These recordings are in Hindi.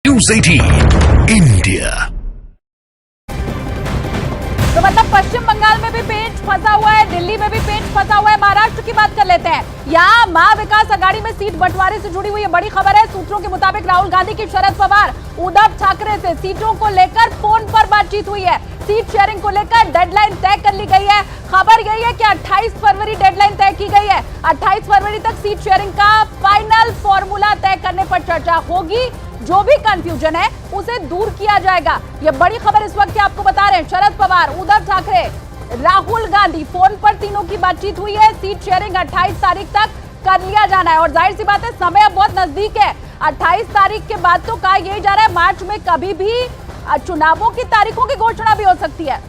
News 18 India. तो मतलब पश्चिम बंगाल में भी पेंच फंसा हुआ है, दिल्ली में भी पेंच फंसा हुआ है। महाराष्ट्र की बात कर लेते हैं। यहाँ महाविकास आघाड़ी में सीट बंटवारे से जुड़ी हुई बड़ी खबर है। सूत्रों के मुताबिक राहुल गांधी की शरद पवार उद्धव ठाकरे से सीटों को लेकर फोन पर बातचीत हुई है। सीट शेयरिंग को लेकर डेडलाइन तय कर ली गई है। खबर यही है कि 28 फरवरी डेडलाइन तय की गई है। 28 फरवरी तक सीट शेयरिंग का फाइनल फॉर्मूला तय करने पर चर्चा होगी। जो भी कंफ्यूजन है उसे दूर किया जाएगा। ये बड़ी खबर इस वक्त आपको बता रहे हैं। शरद पवार, उद्धव ठाकरे, राहुल गांधी, फोन पर तीनों की बातचीत हुई है। सीट शेयरिंग 28 तारीख तक कर लिया जाना है और जाहिर सी बात है समय अब बहुत नजदीक है। 28 तारीख के बाद तो कहा यही जा रहा है मार्च में कभी भी चुनावों की तारीखों की घोषणा भी हो सकती है।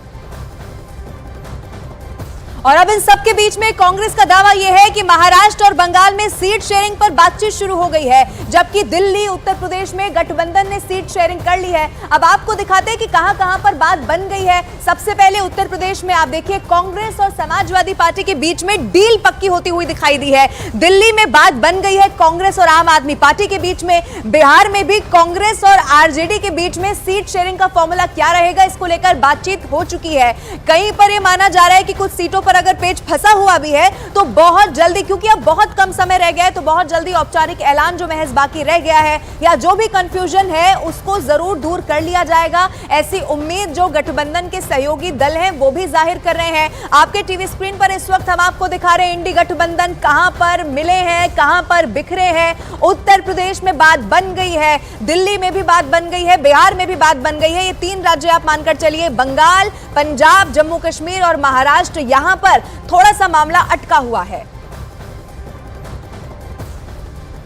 और अब इन सब के बीच में कांग्रेस का दावा यह है कि महाराष्ट्र और बंगाल में सीट शेयरिंग पर बातचीत शुरू हो गई है, जबकि दिल्ली, उत्तर प्रदेश में गठबंधन ने सीट शेयरिंग कर ली है। अब आपको दिखाते हैं कि कहां-कहां पर बात बन गई है। सबसे पहले उत्तर प्रदेश में आप देखिए, कांग्रेस और समाजवादी पार्टी के बीच में डील पक्की होती हुई दिखाई दी है। दिल्ली में बात बन गई है कांग्रेस और आम आदमी पार्टी के बीच में। बिहार में भी कांग्रेस और आरजेडी के बीच में सीट शेयरिंग का फॉर्मूला क्या रहेगा, इसको लेकर बातचीत हो चुकी है। कहीं पर यह माना जा रहा है कि कुछ सीटों पर अगर पेच फंसा हुआ भी है तो बहुत जल्दी, क्योंकि अब बहुत कम समय रह गया है, तो बहुत जल्दी औपचारिक ऐलान जो महज बाकी रह गया है या जो भी कंफ्यूजन है उसको जरूर दूर कर लिया जाएगा। ऐसी उम्मीद जो गठबंधन के सहयोगी दल हैं वो भी जाहिर कर रहे हैं। आपके टीवी स्क्रीन पर इस वक्त हम आपको दिखा रहे हैं इंडी गठबंधन कहां पर मिले हैं, कहां पर बिखरे हैं। उत्तर प्रदेश में बात बन गई है, दिल्ली में भी बात बन गई है, बिहार में भी बात बन गई है। ये तीन राज्य आप मानकर चलिए, बंगाल, पंजाब, जम्मू कश्मीर और महाराष्ट्र, यहां पर थोड़ा सा मामला अटका हुआ है।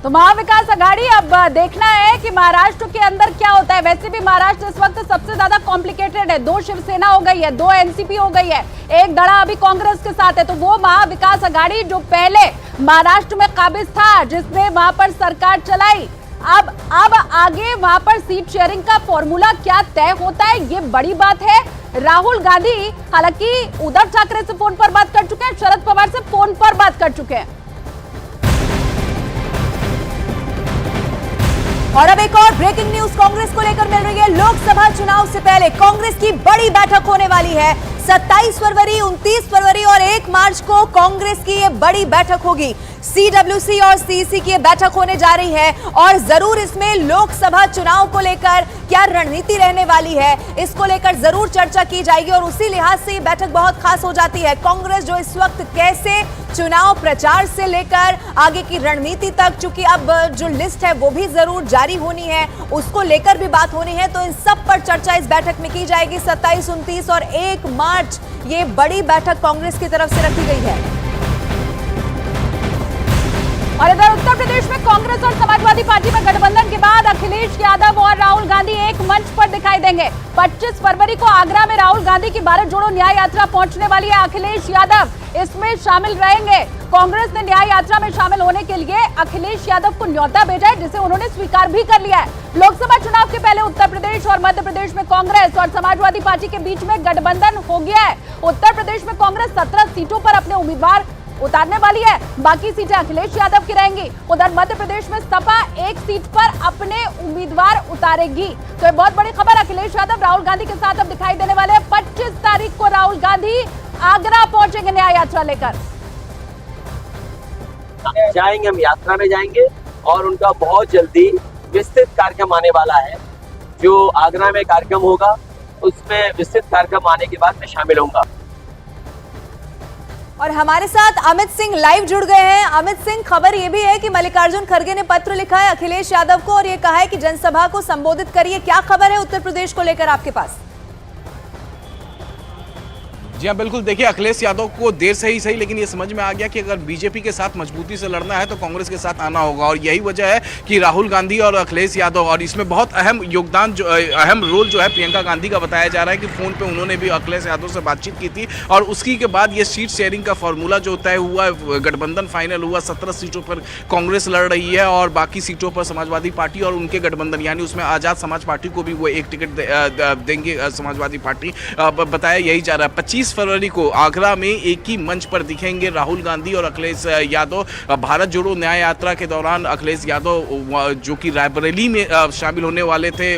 तो महाविकास आघाड़ी अब देखना है कि महाराष्ट्र के अंदर क्या होता है। वैसे भी महाराष्ट्र इस वक्त सबसे ज्यादा कॉम्प्लिकेटेड है। 2 शिवसेना हो गई है, 2 एनसीपी हो गई है, एक धड़ा अभी कांग्रेस के साथ है। तो वो महाविकास आघाड़ी जो पहले महाराष्ट्र में काबिज था, जिसने वहां पर सरकार चलाई, अब आगे वहां पर सीट शेयरिंग का फॉर्मूला क्या तय होता है, ये बड़ी बात है। राहुल गांधी हालांकि उद्धव ठाकरे से फोन पर बात कर चुके हैं, शरद पवार से फोन पर बात कर चुके हैं। और अब एक और ब्रेकिंग न्यूज कांग्रेस को लेकर मिल रही है। लोकसभा चुनाव से पहले कांग्रेस की बड़ी बैठक होने वाली है। 27 फरवरी, 29 फरवरी और 1 मार्च को कांग्रेस की ये बड़ी बैठक होगी। सीडब्ल्यूसी और सीईसी की बैठक होने जा रही है और जरूर इसमें लोकसभा चुनाव को लेकर क्या रणनीति रहने वाली है, इसको लेकर जरूर चर्चा की जाएगी। और उसी लिहाज से ये बैठक बहुत खास हो जाती है। कांग्रेस जो इस वक्त कैसे चुनाव प्रचार से लेकर आगे की रणनीति तक, चूंकि अब जो लिस्ट है वो भी जरूर जारी होनी है, उसको लेकर भी बात होनी है। तो इन सब पर चर्चा इस बैठक में की जाएगी। 27, 29 और 1 मार्च ये बड़ी बैठक कांग्रेस की तरफ से रखी गई है। और इधर उत्तर प्रदेश में कांग्रेस और समाजवादी पार्टी में गठबंधन के बाद अखिलेश यादव और राहुल गांधी एक मंच पर दिखाई देंगे। 25 फरवरी को आगरा में राहुल गांधी की भारत जोड़ो न्याय यात्रा पहुंचने वाली है। अखिलेश यादव इसमें शामिल रहेंगे। कांग्रेस ने न्याय यात्रा में शामिल होने के लिए अखिलेश यादव को न्योता भेजा है, जिसे उन्होंने स्वीकार भी कर लिया है। लोकसभा चुनाव के पहले उत्तर प्रदेश और मध्य प्रदेश में कांग्रेस और समाजवादी पार्टी के बीच में गठबंधन हो गया है। उत्तर प्रदेश में कांग्रेस 17 सीटों पर अपने उम्मीदवार उतारने वाली है, बाकी सीटें अखिलेश यादव की रहेंगी। उधर मध्य प्रदेश में सपा 1 सीट पर अपने उम्मीदवार उतारेगी। तो ये बहुत बड़ी खबर, अखिलेश यादव राहुल गांधी के साथ अब दिखाई देने वाले हैं। 25 तारीख को राहुल गांधी आगरा पहुंचेंगे न्याय यात्रा लेकर। जाएंगे, हम यात्रा में जाएंगे और उनका बहुत जल्दी विस्तृत कार्यक्रम आने वाला है। जो आगरा में कार्यक्रम होगा उसमें विस्तृत कार्यक्रम आने के बाद मैं शामिल होऊंगा। और हमारे साथ अमित सिंह लाइव जुड़ गए हैं। अमित सिंह, खबर यह भी है कि मल्लिकार्जुन खड़गे ने पत्र लिखा है अखिलेश यादव को और यह कहा है कि जनसभा को संबोधित करिए। क्या खबर है उत्तर प्रदेश को लेकर आपके पास? जी हाँ, बिल्कुल। देखिए, अखिलेश यादव को देर से ही सही लेकिन ये समझ में आ गया कि अगर बीजेपी के साथ मजबूती से लड़ना है तो कांग्रेस के साथ आना होगा। और यही वजह है कि राहुल गांधी और अखिलेश यादव, और इसमें बहुत अहम योगदान, जो अहम रोल जो है प्रियंका गांधी का बताया जा रहा है कि फ़ोन पे उन्होंने भी अखिलेश यादव से बातचीत की थी। और उसी के बाद ये सीट शेयरिंग का फॉर्मूला जो तय हुआ, गठबंधन फाइनल हुआ। 17 सीटों पर कांग्रेस लड़ रही है और बाकी सीटों पर समाजवादी पार्टी और उनके गठबंधन, यानी उसमें आज़ाद समाज पार्टी को भी वो एक टिकट देंगे समाजवादी पार्टी, बताया यही जा रहा है। 25 फरवरी को आगरा में एक ही मंच पर दिखेंगे राहुल गांधी और अखिलेश यादव। भारत जोड़ो न्याय यात्रा के दौरान अखिलेश यादव जो कि रायबरेली में शामिल होने वाले थे,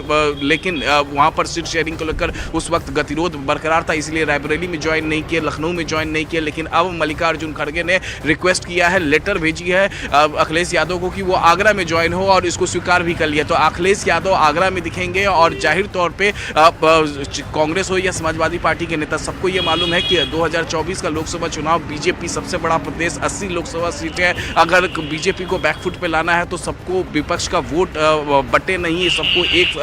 लेकिन वहां पर सीट शेयरिंग को लेकर उस वक्त गतिरोध बरकरार था, इसलिए रायबरेली में ज्वाइन नहीं किया, लखनऊ में ज्वाइन नहीं किया। लेकिन अब मल्लिकार्जुन खड़गे ने रिक्वेस्ट किया है, लेटर भेजी है अखिलेश यादव को कि वो आगरा में ज्वाइन हो, और इसको स्वीकार भी कर लिया। तो अखिलेश यादव आगरा में दिखेंगे और जाहिर तौर पे कांग्रेस हो या समाजवादी पार्टी के नेता, सबको ये मालूम है कि 2024 का लोकसभा चुनाव बीजेपी सबसे बड़ा प्रदेश, 80 लोकसभा सीटें, अगर बीजेपी को बैकफुट पे लाना है तो सबको विपक्ष का वोट बटे नहीं है, सबको एक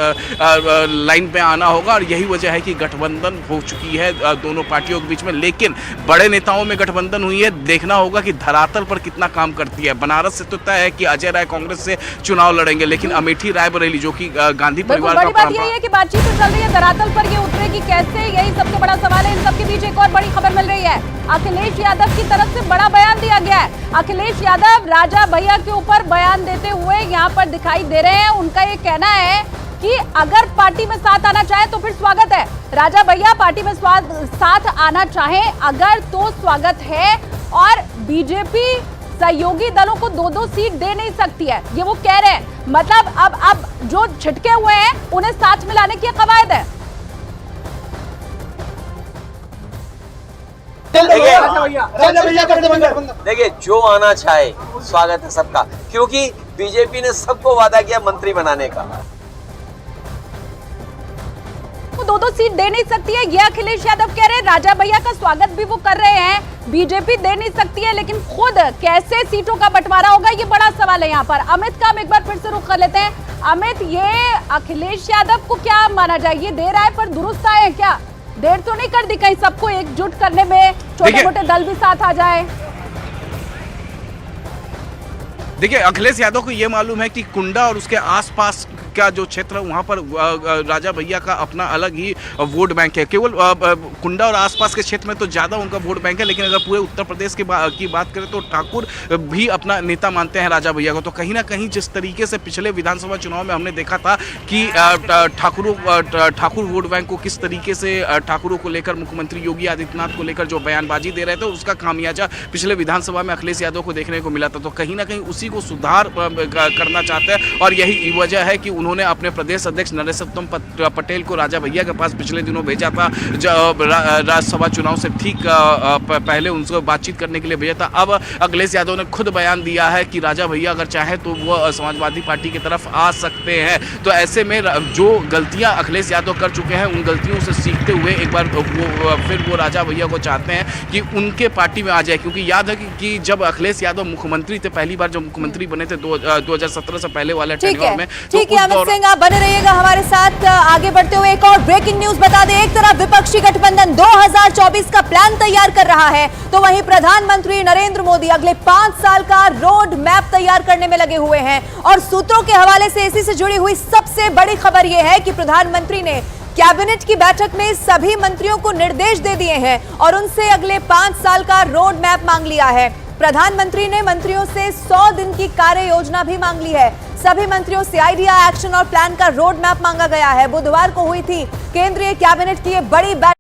लाइन पे आना होगा। और यही वजह है कि गठबंधन हो चुकी है दोनों पार्टियों के बीच में, लेकिन बड़े नेताओं में गठबंधन हुई है। देखना होगा कि धरातल पर कितना काम करती है। बनारस से तो तय है कि अजय राय कांग्रेस से चुनाव लड़ेंगे, लेकिन अमेठी रायबरेली जो कि गांधी परिवार का बात यही है कि बातचीत तो चल रही है, धरातल पर ये उतरेगी कैसे, यही सबसे बड़ा सवाल है। इन सबके बीच एक और बड़ी खबर मिल रही है, अखिलेश यादव की तरफ से बड़ा बयान दिया गया है। अखिलेश यादव राजा भैया के ऊपर बयान देते हुए यहाँ पर दिखाई दे रहे हैं। उनका ये कहना है कि अगर पार्टी में साथ आना चाहे तो फिर स्वागत है। राजा भैया पार्टी में साथ आना चाहे अगर तो स्वागत है, और बीजेपी सहयोगी दलों को 2-2 सीट दे नहीं सकती है, ये वो कह रहे हैं। मतलब अब जो छिटके हुए हैं उन्हें साथ मिलाने की कवायद है। देखिए, जो आना चाहे स्वागत है सबका, क्योंकि बीजेपी ने सबको वादा किया मंत्री बनाने का। वो 2-2 सीट दे नहीं सकती है, ये अखिलेश यादव कह रहे हैं। राजा भैया का स्वागत भी वो कर रहे हैं, बीजेपी दे नहीं सकती है, लेकिन खुद कैसे सीटों का बंटवारा होगा ये बड़ा सवाल है। यहाँ पर अमित का हम एक बार फिर से रुख कर लेते हैं। अमित, ये अखिलेश यादव को क्या माना जाए, ये देर आए पर दुरुस्त आए हैं क्या? देर तो नहीं कर दी कहीं सबको एकजुट करने में, छोटे मोटे दल भी साथ आ जाए? देखिए, अखिलेश यादव को ये मालूम है कि कुंडा और उसके आसपास का जो क्षेत्र है वहाँ पर राजा भैया का अपना अलग ही वोट बैंक है। केवल कुंडा और आसपास के क्षेत्र में तो ज़्यादा उनका वोट बैंक है, लेकिन अगर पूरे उत्तर प्रदेश की बात करें तो ठाकुर भी अपना नेता मानते हैं राजा भैया को। तो कहीं ना कहीं जिस तरीके से पिछले विधानसभा चुनाव में हमने देखा था कि ठाकुर वोट बैंक को किस तरीके से ठाकुरों को लेकर मुख्यमंत्री योगी आदित्यनाथ को लेकर जो बयानबाजी दे रहे थे, उसका खामियाजा पिछले विधानसभा में अखिलेश यादव को देखने को मिला था। तो कहीं ना कहीं उसी को सुधार करना चाहते हैं, और यही वजह है कि उन्होंने अपने प्रदेश अध्यक्ष नरेशोत्तम पटेल को राजा भैया के पास पिछले दिनों भेजा था, राज्यसभा चुनाव से ठीक पहले उनसे बातचीत करने के लिए भेजा था। अब अखिलेश यादव ने खुद बयान दिया है कि राजा भैया अगर चाहे तो वो समाजवादी पार्टी की तरफ आ सकते हैं। तो ऐसे में जो गलतियां अखिलेश यादव कर चुके हैं, उन गलतियों से सीखते हुए एक बार फिर वो राजा भैया को चाहते हैं कि उनके पार्टी में आ जाए। क्योंकि याद है कि जब अखिलेश यादव मुख्यमंत्री थे, पहली बार जब मुख्यमंत्री बने थे 2017 से पहले वाले टेन्योर में, ठीक है अमित सिंह, आप बने रहिएगा हमारे साथ। आगे बढ़ते हुए एक और ब्रेकिंग न्यूज बता दें, एक तरफ विपक्षी गठबंधन 2024 का प्लान तैयार कर रहा है, तो वहीं प्रधानमंत्री नरेंद्र मोदी अगले 5 साल का रोड मैप तैयार करने में लगे हुए हैं। और सूत्रों के हवाले से इसी से जुड़ी हुई सबसे बड़ी खबर यह है कि प्रधानमंत्री ने कैबिनेट की बैठक में सभी मंत्रियों को निर्देश दे दिए हैं और उनसे अगले 5 साल का रोड मैप मांग लिया है। प्रधानमंत्री ने मंत्रियों से 100 दिन की कार्य योजना भी मांग ली है। सभी मंत्रियों से आइडिया, एक्शन और प्लान का रोड मैप मांगा गया है। बुधवार को हुई थी केंद्रीय कैबिनेट की ये बड़ी बैठक।